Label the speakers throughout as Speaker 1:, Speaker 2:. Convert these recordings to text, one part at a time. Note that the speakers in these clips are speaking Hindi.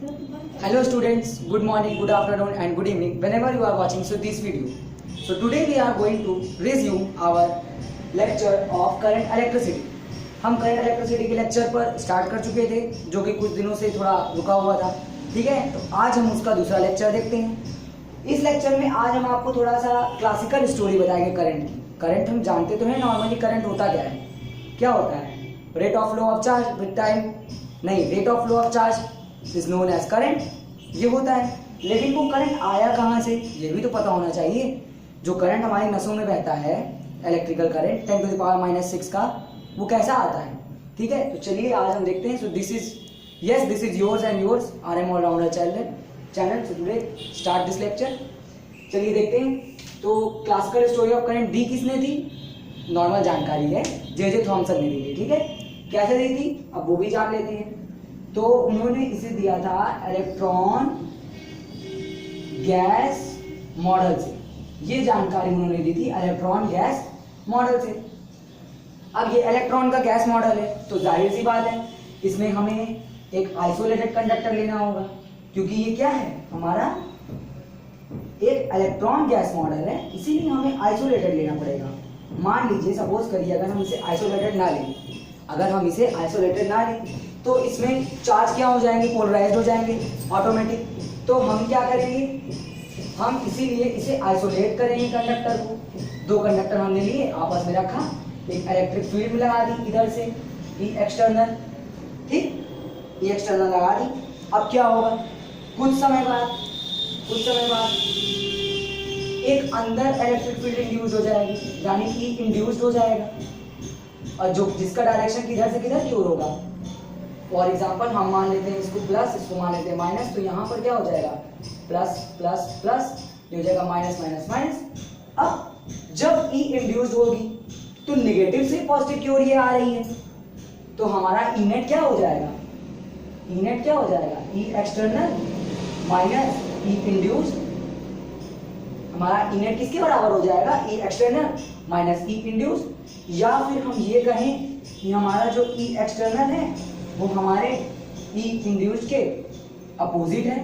Speaker 1: Hello students, good morning, good afternoon and good evening whenever you are watching this video. So today we are going to resume our lecture of current electricity. हम करंट इलेक्ट्रिसिटी के लेक्चर पर स्टार्ट कर चुके थे जो कि कुछ दिनों से थोड़ा रुका हुआ था। ठीक है, तो आज हम उसका दूसरा लेक्चर देखते हैं। इस लेक्चर में आज हम आपको थोड़ा सा क्लासिकल स्टोरी बताएंगे करंट की। करंट हम जानते तो हैं नॉर्मली करंट होता क्या है, क्या होता है, rate of flow of charge with time, नहीं, rate of flow of charge is known as current, ये होता है। लेकिन वो करंट आया कहाँ से ये भी तो पता होना चाहिए। जो करंट हमारी नसों में बहता है, इलेक्ट्रिकल करंट 10⁻⁻⁶ का, वो कैसा आता है। ठीक है, तो चलिए आज हम देखते हैं। So this is yours and yours RM allrounder channel. So today start this lecture. चलिए देखते हैं। तो क्लासिकल स्टोरी ऑफ करंट दी किसने थी, नॉर्मल जानकारी है, जे थॉमसन ने दी थी। ठीक है, कैसे दी थी अब वो भी जान लेते हैं। तो उन्होंने इसे दिया था इलेक्ट्रॉन गैस मॉडल से, ये जानकारी उन्होंने दी थी इलेक्ट्रॉन गैस मॉडल से। अब ये इलेक्ट्रॉन का गैस मॉडल है तो जाहिर सी बात है इसमें हमें एक आइसोलेटेड कंडक्टर लेना होगा, क्योंकि ये क्या है, हमारा एक इलेक्ट्रॉन गैस मॉडल है, इसीलिए हमें आइसोलेटेड लेना पड़ेगा। मान लीजिए सपोज करिए अगर हम इसे आइसोलेटेड ना लें, तो इसमें चार्ज क्या हो जाएंगे, पोलराइज्ड हो जाएंगे ऑटोमेटिक। तो हम क्या करेंगे, हम इसीलिए इसे आइसोलेट करेंगे कंडक्टर को। दो कंडक्टर हमने लिए, आपस में रखा, एक इलेक्ट्रिक फील्ड लगा दी इधर से, ई एक्सटर्नल, ठीक, ई एक्सटर्नल लगा दी। अब क्या होगा, कुछ समय बाद एक अंदर इलेक्ट्रिक फील्ड इंड्यूस हो जाएगी, यानी कि इंड्यूस्ड हो जाएगा, और जो जिसका डायरेक्शन किधर से किधर की ओर होगा। फॉर एग्जांपल हम मान लेते हैं इसको प्लस, इसको मान लेते हैं माइनस, तो यहाँ पर क्या हो जाएगा, प्लस प्लस प्लस, ये हो जाएगा माइनस माइनस माइनस। अब जब ई इंड्यूस्ड होगी तो नेगेटिव से पॉजिटिव की ओर ये आ रही है, तो हमारा ई नेट क्या हो जाएगा, ई एक्सटर्नल माइनस ई इंड्यूस्ड। हमारा ई नेट किसके बराबर हो जाएगा, ई एक्सटर्नल माइनस ई इंड्यूस्ड। या फिर हम ये कहें कि हमारा जो ई एक्सटर्नल है वो हमारे ई इंड्यूस्ड के अपोजिट है।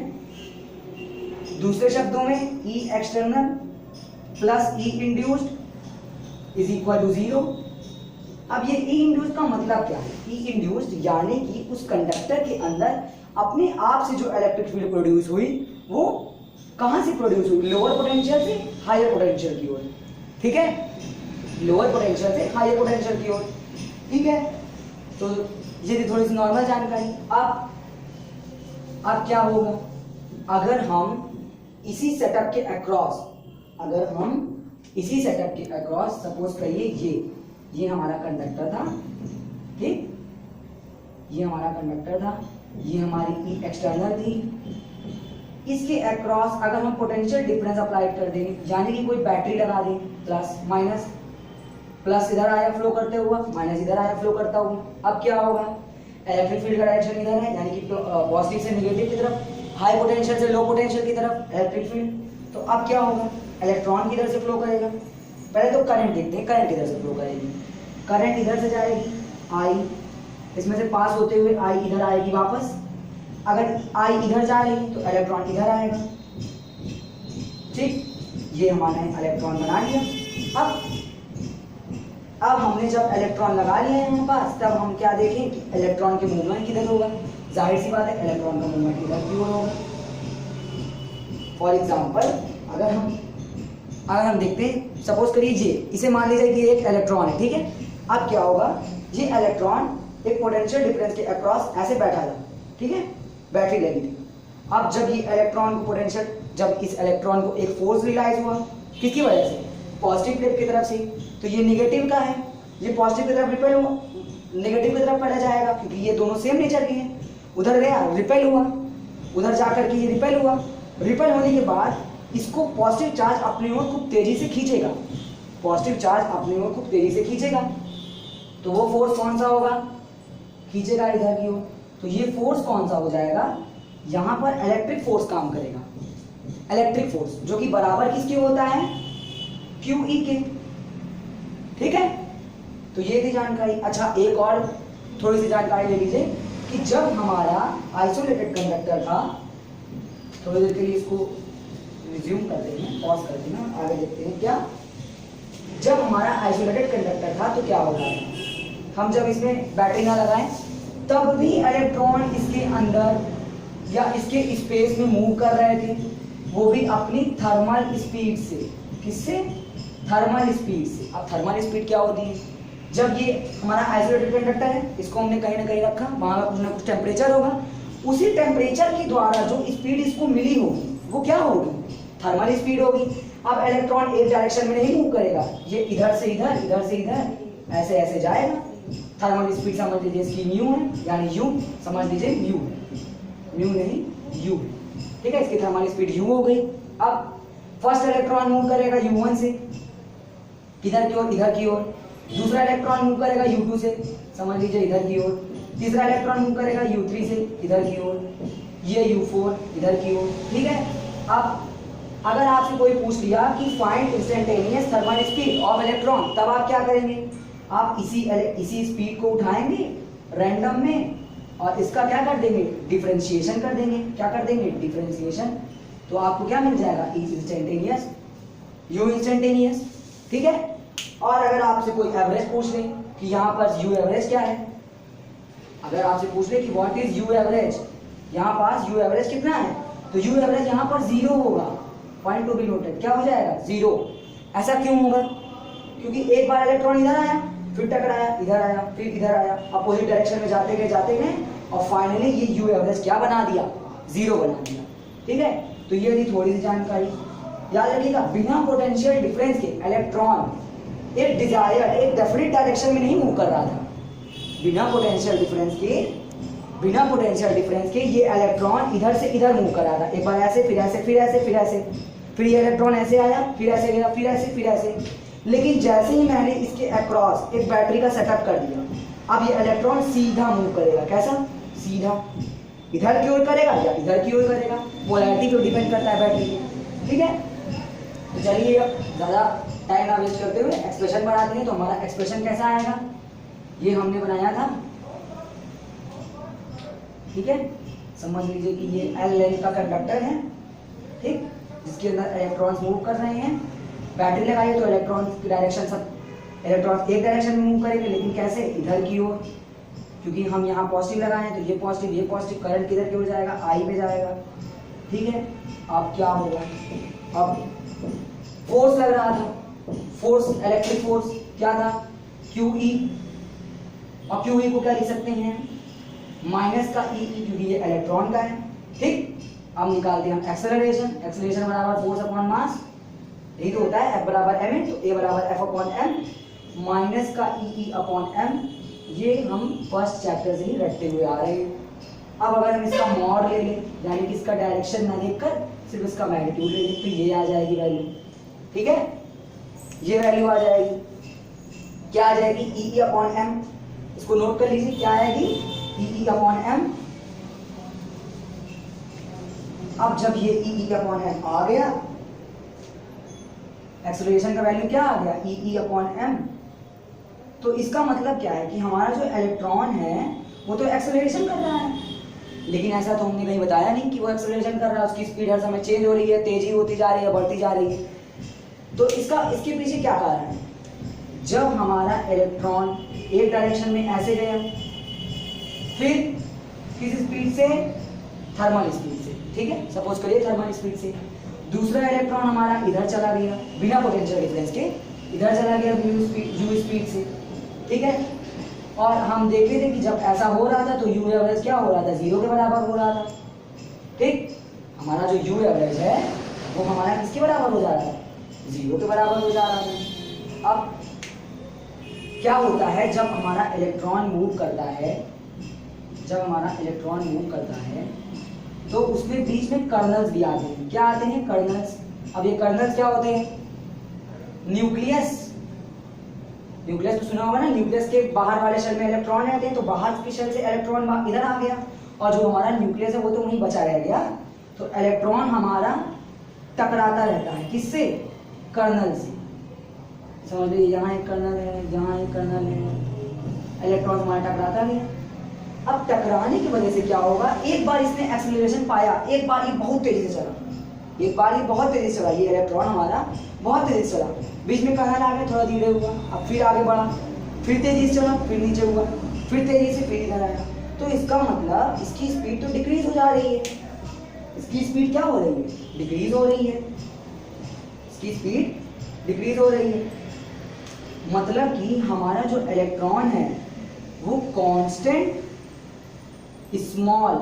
Speaker 1: दूसरे शब्दों में E external plus E induced is equal to 0। अब ये ई इंड्यूस्ड का मतलब क्या है, ई इंड्यूस्ड यानी कि उस कंडक्टर के अंदर अपने आप से जो इलेक्ट्रिक फील्ड प्रोड्यूस हुई वो कहां से प्रोड्यूस हुई, लोअर पोटेंशियल से हायर पोटेंशियल की ओर। ठीक है, लोअर पोटेंशियल से हायर पोटेंशियल की ओर। ठीक है, तो ये थी थोड़ी सी नॉर्मल जानकारी। अब क्या होगा, अगर हम इसी सेटअप के अक्रॉस सपोज करिए ये हमारा कंडक्टर था, ठीक, ये हमारा कंडक्टर था, ये हमारी ई एक्सटर्नल थी, इसके अक्रॉस अगर हम पोटेंशियल डिफरेंस अप्लाई कर दें, यानी कि कोई बैटरी लगा दें, प्लस माइनस, प्लस इधर आया फ्लो करते हुआ, माइनस इधर आया फ्लो करता हुआ। अब क्या होगा, इलेक्ट्रिक फील्ड का डायरेक्शन इधर है, यानी कि पॉजिटिव से नेगेटिव की तरफ, हाई पोटेंशियल से लो पोटेंशियल की तरफ इलेक्ट्रिक फील्ड। तो अब क्या होगा, इलेक्ट्रॉन किधर से फ्लो करेगा, पहले तो करंट देखते हैं, करंट किधर से फ्लो करेगी। करंट इधर से जाएगी, आई, इसमें से पास होते हुए आई इधर आएगी वापस। अगर आई इधर जा रही तो इलेक्ट्रॉन इधर आएगा। ठीक, ये हमारे इलेक्ट्रॉन बना लिया। अब हमने जब इलेक्ट्रॉन लगा लिया है यहाँ पास, तब हम क्या देखें कि इलेक्ट्रॉन के मूवमेंट किधर होगा। जाहिर सी बात है इलेक्ट्रॉन का मूवमेंट किधर की ओर होगा। फॉर एग्जांपल अगर हम देखते हैं, सपोज करिए जे, इसे मान लीजिए कि एक इलेक्ट्रॉन है, ठीक है। अब क्या होगा, ये इलेक्ट्रॉन एक पोटेंशियल डिफरेंस के अक्रॉस ऐसे बैठा था, ठीक है, बैटरी लगी थी। अब जब ये इलेक्ट्रॉन को जब इस इलेक्ट्रॉन को एक फोर्स रियलाइज हुआ, किसकी वजह से, पॉजिटिव प्लेट की तरफ से, तो ये नेगेटिव का है, ये पॉजिटिव की तरफ रिपेल हुआ, नेगेटिव की तरफ पड़ा जाएगा, क्योंकि ये दोनों सेम नेचर के हैं। उधर गया रिपेल हुआ, उधर जाकर के ये रिपेल हुआ। रिपेल होने के बाद इसको पॉजिटिव चार्ज अपनी ओर खूब तेजी से खींचेगा, तो वो फोर्स कौन सा होगा, खींचेगा इधर की ओर। तो ये फोर्स कौन सा हो जाएगा, यहाँ पर इलेक्ट्रिक फोर्स काम करेगा, इलेक्ट्रिक फोर्स जो कि बराबर किसके होता है, QE के। ठीक है, तो ये थी जानकारी। अच्छा, एक और थोड़ी सी जानकारी ले लीजिए। कि जब हमारा आइसोलेटेड कंडक्टर था, थोड़ी देर के लिए इसको रिज्यूम करते हैं, पॉज करते हैं, आगे देखते हैं क्या। जब हमारा आइसोलेटेड कंडक्टर था तो क्या हो रहा था, हम जब इसमें बैटरी ना लगाएं तब भी इलेक्ट्रॉन इसके अंदर या इसके स्पेस में मूव कर रहे थे, वो भी अपनी थर्मल स्पीड से। किससे? थर्मल स्पीड से। अब थर्मल स्पीड क्या होती है? जब ये हमारा आइसोलेटेड कंडक्टर है, इसको हमने कहीं ना कहीं रखा, वहां कुछ ना कुछ टेम्परेचर होगा, उसी टेम्परेचर के द्वारा जो स्पीड इसको मिली होगी वो क्या होगी? थर्मल स्पीड होगी। अब इलेक्ट्रॉन एक डायरेक्शन में नहीं मूव करेगा, ये इधर से इधर, इधर से इधर, ऐसे ऐसे जाएगा। थर्मल स्पीड समझ लीजिए इसकी न्यू है, यानी यू समझ लीजिए न्यू, न्यू नहीं यू, ठीक है, इसकी थर्मल स्पीड यू हो गई। अब फर्स्ट इलेक्ट्रॉन मूव करेगा u1 से किधर की ओर? इधर की ओर। दूसरा इलेक्ट्रॉन मूव करेगा u2 से, समझ लीजिए इधर की ओर। तीसरा इलेक्ट्रॉन मूव करेगा u3 से, इधर की ओर। ये u4 इधर की ओर, ठीक है। अब अगर आपसे कोई पूछ लिया कि find instantaneous thermal speed of electron, तब आप क्या करेंगे? आप इसी स्पीड को उठाएंगे रैंडम में और इसका क्या कर देंगे? डिफरेंशिएशन कर देंगे। क्या कर देंगे? डिफरेंशिएशन। तो आपको क्या मिल जाएगा? ई इंस्टेंटेनियस, यू इंस्टेंटेनियस, ठीक है। और अगर आपसे कोई एवरेज पूछ ले कि यहाँ पर यू एवरेज क्या है, अगर आपसे पूछ ले कि व्हाट इज यू एवरेज, यहाँ पास यू एवरेज कितना है, तो यू एवरेज यहाँ पर 0 होगा। पॉइंट टू बी नोटेड, क्या हो जाएगा? 0। ऐसा क्यों होगा? क्योंकि एक बार इलेक्ट्रॉन इधर आया, फिर टकराया, इधर आया, फिर इधर आया, अपोजिट डायरेक्शन में जाते गए और फाइनली ये यू एवरेज क्या बना दिया? 0 बना दिया, ठीक है। तो ये थी थोड़ी सी जानकारी, याद रखिएगा। बिना पोटेंशियल डिफरेंस के इलेक्ट्रॉन एक डिजायर, एक डेफिनेट डायरेक्शन में नहीं मूव कर रहा था। बिना पोटेंशियल डिफरेंस के ये इलेक्ट्रॉन इधर से इधर मूव कर रहा था। एक बार ऐसे, फिर ऐसे, फिर ऐसे, फिर ऐसे, फिर ये इलेक्ट्रॉन ऐसे आया, फिर ऐसे गया, फिर ऐसे, फिर ऐसे। लेकिन जैसे ही मैंने इसके अक्रॉस एक बैटरी का सेटअप कर दिया, अब ये इलेक्ट्रॉन सीधा मूव करेगा। कैसा? सीधा। इधर की ओर करेगा या इधर की ओर करेगा, पोलैरिटी पे डिपेंड करता है बैटरी पे, ठीक है। तो चलिए अब ज़्यादा टाइम ना वेस्ट करते हुए एक्सप्रेशन बनाते हैं। तो हमारा एक्सप्रेशन कैसा आएगा? ये हमने बनाया था, ठीक है। समझ लीजिए कि ये L लेंथ का कंडक्टर है, ठीक, जिसके अंदर इलेक्ट्रॉन्स मूव कर रहे हैं। बैटरी लगाइए तो इलेक्ट्रॉन की डायरेक्शन, सब इलेक्ट्रॉन एक डायरेक्शन में मूव करेंगे, लेकिन कैसे? इधर की ओर, क्योंकि हम यहाँ पॉजिटिव लगाए हैं तो ये पॉजिटिव, करंट किधर की ओर जाएगा? I पे जाएगा, ठीक है। अब क्या होगा? अब फोर्स लग रहा था, फोर्स, इलेक्ट्रिक फोर्स क्या था? QE, और QE को क्या लिख सकते हैं? माइनस का E, क्योंकि ये इलेक्ट्रॉन का है, ठीक। अब निकालते हैं हम एक्सेलरेशन। एक्सेलरेशन बराबर फोर्स अपॉन मास, यही तो होता है। F बराबर m, तो A बराबर F अपॉन m माइनस का E अपॉन m। ये हम फर्स्ट चैप्टर से ही रटते हुए आ रहे हैं। अब अगर हम इसका मॉड ले लें, यानी कि इसका डायरेक्शन ना देखकर सिर्फ इसका मैग्नीट्यूड ले लें, तो ये आ जाएगी वैल्यू, ठीक है। ये वैल्यू आ जाएगी, क्या आ जाएगी? E upon m। इसको नोट कर लीजिए, क्या आएगी? E upon m। अब जब ये E अपॉन m आ गया, एक्सेलरेशन का वैल्यू क्या आ गया? E upon m। तो इसका मतलब क्या है कि हमारा जो इलेक्ट्रॉन है वो तो एक्सेलरेशन कर रहा है, लेकिन ऐसा तो हमने कहीं बताया नहीं कि वो एक्सेलरेशन कर रहा है। उसकी स्पीड हर समय चेंज हो रही है, तेजी होती जा रही है, बढ़ती जा रही है। तो इसके पीछे क्या कारण है? जब हमारा इलेक्ट्रॉन एक डायरेक्शन में ऐसे गया, फिर किस स्पीड से? थर्मल स्पीड से, ठीक है। सपोज करिए थर्मल स्पीड से दूसरा इलेक्ट्रॉन हमारा इधर चला गया, बिना पोटेंशियल डिफरेंस के इधर चला गया यू स्पीड से, ठीक है। और हम देख रहे थे कि जब ऐसा हो रहा था तो यू एवरेज क्या हो रहा था? 0 के बराबर हो रहा था, ठीक। हमारा जो यू एवरेज है वो हमारा किसके बराबर हो जा रहा था? 0 के बराबर हो जा रहा था। अब क्या होता है जब हमारा इलेक्ट्रॉन मूव करता है, तो उसमें बीच में कर्नल्स भी आते हैं। क्या आते हैं? कर्नल्स। अब ये कर्नल्स क्या होते हैं? न्यूक्लियस तो सुना होगा ना, न्यूक्लियस के बाहर वाले शेल में इलेक्ट्रॉन रहते हैं, तो बाहर के शेल से इलेक्ट्रॉन इधर आ गया और जो हमारा न्यूक्लियस है वो तो वहीं बचा रह गया। तो इलेक्ट्रॉन हमारा टकराता रहता है, किससे? कर्नल से। समझ लीजिए यहाँ एक कर्नल है, यहाँ एक कर्नल है, इलेक्ट्रॉन हमारा टकराता गया। अब टकराने की वजह से क्या होगा, एक बार इसने एक्सेलरेशन पाया, एक बार ये बहुत तेजी से चला, एक बार ये बहुत तेजी से चला, ये इलेक्ट्रॉन हमारा बहुत तेजी से चला, बीच में करंट आ गया, थोड़ा धीरे हुआ, अब फिर आगे बढ़ा, फिर तेजी से चला, फिर नीचे हुआ, फिर तेजी से, फिर इधर आया। तो इसका मतलब इसकी स्पीड तो डिक्रीज हो जा रही है, इसकी स्पीड क्या हो रही है, डिक्रीज हो रही है, इसकी स्पीड डिक्रीज हो रही है। मतलब कि हमारा जो इलेक्ट्रॉन है वो कांस्टेंट स्मॉल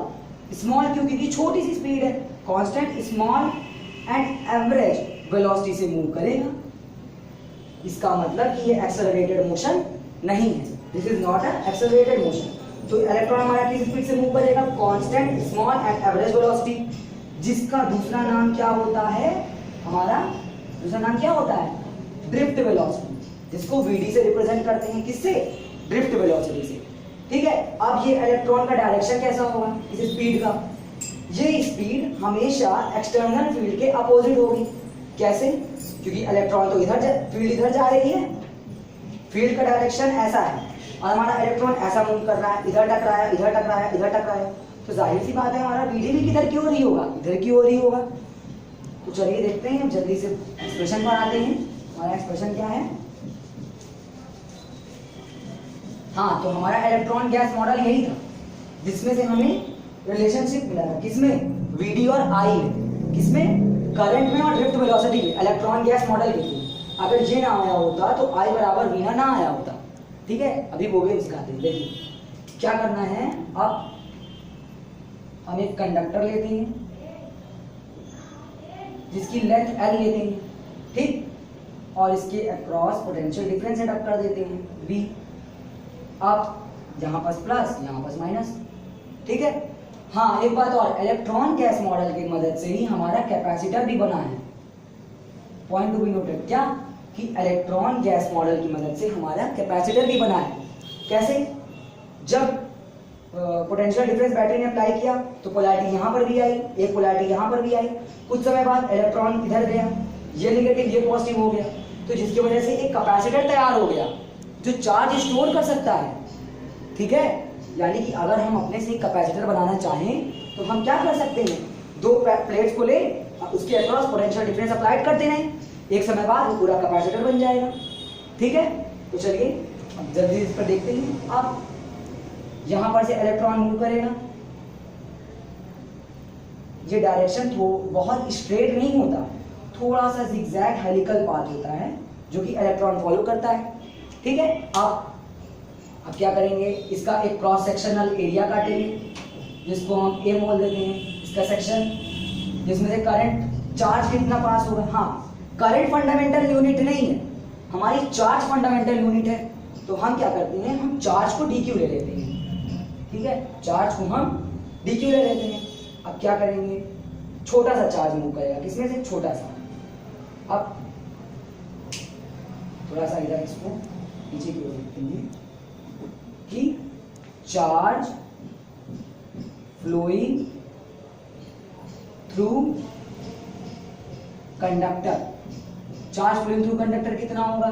Speaker 1: क्यों, क्योंकि छोटी सी स्पीड है, constant small and average velocity से मूव करेगा। इसका मतलब कि ये एक्सेलरेटेड मोशन नहीं है, this is not an accelerated motion. तो इलेक्ट्रॉन हमारा किस स्पीड से मूव करेगा, constant small and average velocity, जिसका दूसरा नाम क्या होता है, हमारा दूसरा नाम क्या होता है, ड्रिफ्ट वेलोसिटी, जिसको वीडी से रिप्रेजेंट करते हैं, किससे, ड्रिफ्ट वेलोसिटी से। ठीक है, अब ये इलेक्ट्रॉन का डायरेक्शन कैसा होगा, इस स्पीड का, ये स्पीड हमेशा एक्सटर्नल फील्ड के अपोजिट होगी। कैसे, क्योंकि इलेक्ट्रॉन तो फील्ड इधर जा रही है, फील्ड का डायरेक्शन ऐसा है और हमारा इलेक्ट्रॉन ऐसा मूव कर रहा है, इधर टकराया, इधर टकराया, इधर टकराया, तो जाहिर सी बात है हमारा वीडी भी किधर की हो रही होगा, इधर की हो रही होगा। तो चलिए देखते हैं, जल्दी से एक्सप्रेशन पर आते हैं। हमारा एक्सप्रेशन क्या है, हाँ, तो हमारा इलेक्ट्रॉन गैस मॉडल यही था, जिसमें से हमें रिलेशनशिप मिला था, किसमें, वीडी और आई में, किसमें, करंट में और ड्रिफ्ट वेलोसिटी में, इलेक्ट्रॉन गैस मॉडल के थ्रू। अगर ये ना आया होता तो आई बराबर वी ना आया होता। ठीक है, अभी वो भी सिखाते हैं। देखिए क्या करना है, अब हम एक कंडक्टर लेते हैं जिसकी लेंथ एल लेते हैं, ठीक, और इसके across potential difference set up कर देते हैं V। अब यहाँ पास प्लस, यहाँ पास माइनस। ठीक है, हाँ एक बात और, इलेक्ट्रॉन गैस मॉडल की मदद से ही हमारा कैपेसिटर भी बना है, पॉइंट टू बी नोटेड, क्या कि इलेक्ट्रॉन गैस मॉडल की मदद से हमारा कैपेसिटर भी बना है। कैसे, जब पोटेंशियल डिफरेंस बैटरी ने अप्लाई किया तो पोलैरिटी यहाँ पर भी आई, एक पोलैरिटी यहाँ पर भी आई, कुछ समय बाद इलेक्ट्रॉन इधर गया, ये नेगेटिव ये पॉजिटिव हो गया, तो जिसकी वजह से एक कैपेसिटर तैयार हो गया जो चार्ज स्टोर कर सकता है। ठीक है, यानी कि अगर हम अपने से कैपेसिटर बनाना चाहें तो हम क्या कर सकते हैं, दो प्लेट्स को ले, उसके अक्रॉस पोटेंशियल डिफरेंस अप्लाई करते रहें, एक समय बाद वो पूरा कैपेसिटर बन जाएगा। ठीक है, तो चलिए अब जल्दी इस पर देखते हैं। अब यहां पर से इलेक्ट्रॉन मूव करेगा, ये डायरेक्शन तो बहुत स्ट्रेट नहीं होता, थोड़ा सा जिगजैग हेलिकल पाथ होता है जो कि इलेक्ट्रॉन फॉलो करता है। ठीक है, अब क्या करेंगे, इसका एक क्रॉस सेक्शनल एरिया काटेंगे जिसको हम ए बोल देते हैं, इसका सेक्शन, जिसमें से करंट चार्ज कितना पास होगा। हाँ, करंट फंडामेंटल यूनिट नहीं है, हमारी चार्ज फंडामेंटल यूनिट है, तो हम क्या करते हैं, हम चार्ज को डीक्यू ले लेते हैं। ठीक है, चार्ज को हम डीक्यू ले लेते हैं। अब क्या करेंगे, छोटा सा चार्ज मूव करेगा, किसमें से, छोटा सा। अब थोड़ा सा इधर इसको नीचे की ओर देखते हैं कि charge flowing through conductor, charge flowing through conductor कितना होगा,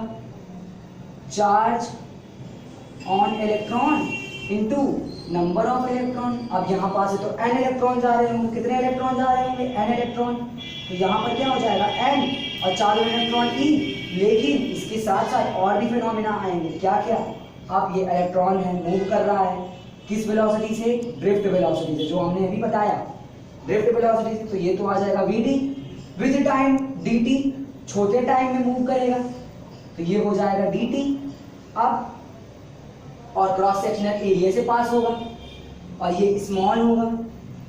Speaker 1: charge on electron into number of electron. अब यहाँ पास है तो n इलेक्ट्रॉन जा रहे होंगे, कितने इलेक्ट्रॉन जा रहे होंगे, n इलेक्ट्रॉन, तो यहाँ पर क्या हो जाएगा n और चार्ज इलेक्ट्रॉन e। लेकिन इसके साथ साथ और भी फिनोमेना आएंगे, क्या क्या, अब ये इलेक्ट्रॉन है मूव कर रहा है किस वेलोसिटी से, ड्रिफ्ट वेलोसिटी से, जो हमने अभी बताया ड्रिफ्ट वेलोसिटी से, तो ये तो आ जाएगा vd विद टाइम dt, छोटे टाइम में मूव करेगा तो ये हो जाएगा dt। अब और क्रॉस सेक्शनल एरिया से पास होगा और ये स्मॉल होगा,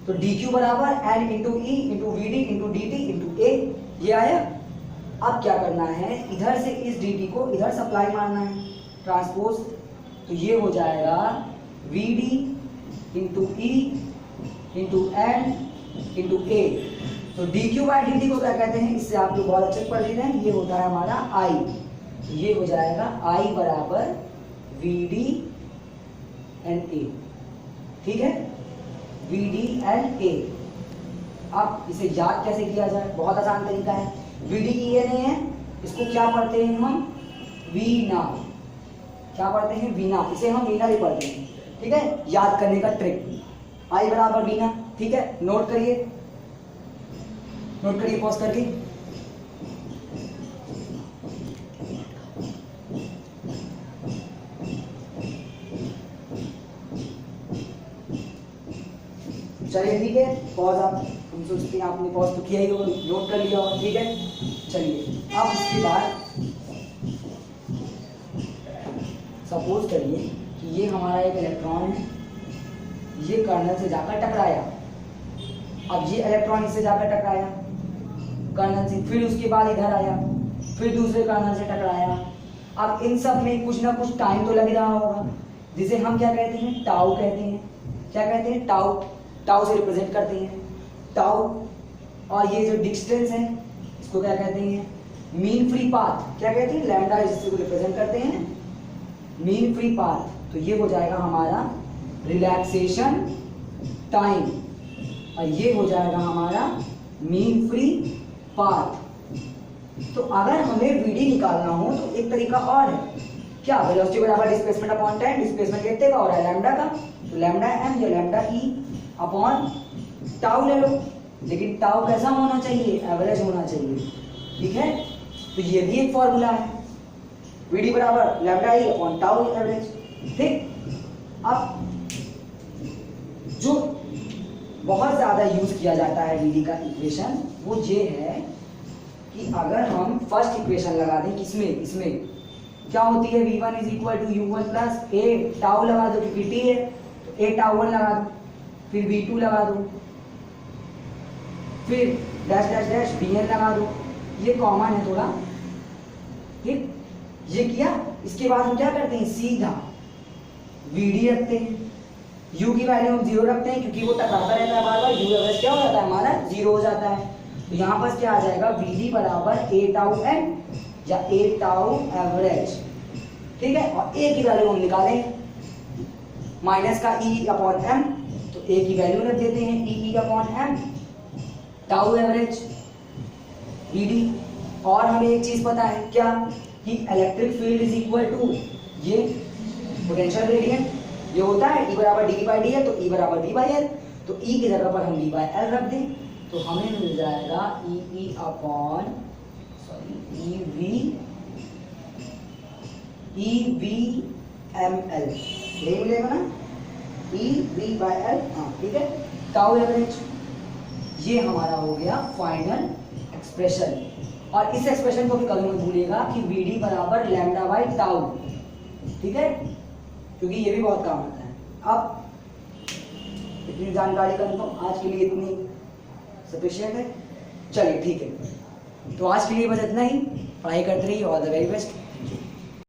Speaker 1: तो dq बराबर n into E into V D into D T into A, ये आया। अब क्या करना है, इधर से इस dt को इधर सप्लाई मारना है, ट्रांसपोज, तो ये हो जाएगा V D into E into N into A. तो dq बाय dt को क्या कहते हैं, इससे आप लोग बहुत अच्छे पढ़ लीजिए, ये होता है हमारा I, तो ये हो जाएगा I बराबर वी डी एन ए। ठीक है, वी डी एन ए। अब इसे याद कैसे किया जाए, बहुत आसान तरीका है, V D E N A है, इसको क्या पढ़ते हैं हम, वी ना, क्या पढ़ते हैं, वीना, इसे हम वीना भी पढ़ते हैं। ठीक है, याद करने का ट्रिक, आई बराबर वी ना, ठीक है, नोट करिए पॉज करके। चलिए ठीक है, पॉज आप हम सोचते हैं आपने पॉज तो किया ही होगा, नोट कर लिया होगा, ठीक है। चलिए अब इसके बाद सपोज करिए कि ये हमारा एक इलेक्ट्रॉन है, ये कर्नल से जाकर टकराया, अब ये इलेक्ट्रॉन इससे जाकर टकराया कर्नल से, फिर उसके बाद इधर आया, फिर दूसरे कर्नल से टकराया। अब इन सब में कुछ ना कुछ टाइम तो लग रहा होगा, जिसे हम क्या कहते हैं, टाउ कहते हैं। क्या कहते हैं, टाउ, टाउ से रिप्रेजेंट करते हैं टाउ। और ये जो डिस्टेंस है इसको क्या कहते हैं, मीन फ्री पाथ, क्या कहते हैं, लैम्डा, जिसको रिप्रेजेंट करते हैं मीन फ्री पाथ। तो ये हो जाएगा हमारा रिलैक्सेशन टाइम, और ये हो जाएगा हमारा मीन फ्री पाथ। तो अगर हमें वीडी निकालना हो तो एक तरीका और है, क्या, वेलोसिटी बराबर डिस्प्लेसमेंट अपॉन टाइम, डिस्प्लेसमेंट कितने का हो रहा है, लैम्डा का, तो लैम्डा एम या लैम्डा ई अपॉन टाउ ले लो, लेकिन टाउ कैसा होना चाहिए, एवरेज होना चाहिए, ठीक है। तो ये भी एक फॉर्मूला है, वीडी बराबर लैम्डा ई अपॉन टाउ एवरेज, ठीक। अब जो बहुत ज्यादा यूज किया जाता है वीडी का इक्वेशन वो ये है कि अगर हम फर्स्ट इक्वेशन लगा दें इसमें क्या होती है, v1 is equal to u1 plus a tau लगा दो क्योंकि t है, तो ए टाउ 1 लगा दो, फिर v2 लगा दो, फिर डैश डैश डैश vn लगा दो, ये कॉमन है थोड़ा, ठीक। ये किया, इसके बाद हम क्या करते हैं, सीधा vd रखते हैं, u की वैल्यू हम 0 रखते हैं क्योंकि वो टकराता रहता है बार बार, u एवरेज क्या हो जाता है हमारा 0 हो जाता है। तो यहाँ पर क्या आ जाएगा, vd बराबर ए टाउ n या ए टाउ एवरेज, ठीक है। और ए की वैल्यू हम निकालें, माइनस का ई अपॉन एम, तो ए की वैल्यू रख देते हैं E upon M, tau average ED. और हमें एक चीज पता है क्या, कि electric field is equal to ये पोटेंशियल ग्रेडियंट, ये होता है ई बराबर डी बाई डी एल, तो ई बराबर डी बाई एल, तो ई की जगह पर हम डी बाई एल रख दें तो हमें मिल जाएगा E upon E V M L, यही मिलेगा ना, ई वी बाई एल, हाँ ठीक है, टाउ एवरेज। ये हमारा हो गया फाइनल एक्सप्रेशन। और इस एक्सप्रेशन को भी कभी मत भूलिएगा कि वी डी बराबर लैम्डा बाई टाउ, ठीक है, क्योंकि ये भी बहुत काम आता है। अब इतनी जानकारी का तो आज के लिए इतनी सफिशिएंट है, चलिए ठीक है। तो आज के लिए बस इतना ही, पढ़ाई करते रहिए, ऑल द वेरी बेस्ट।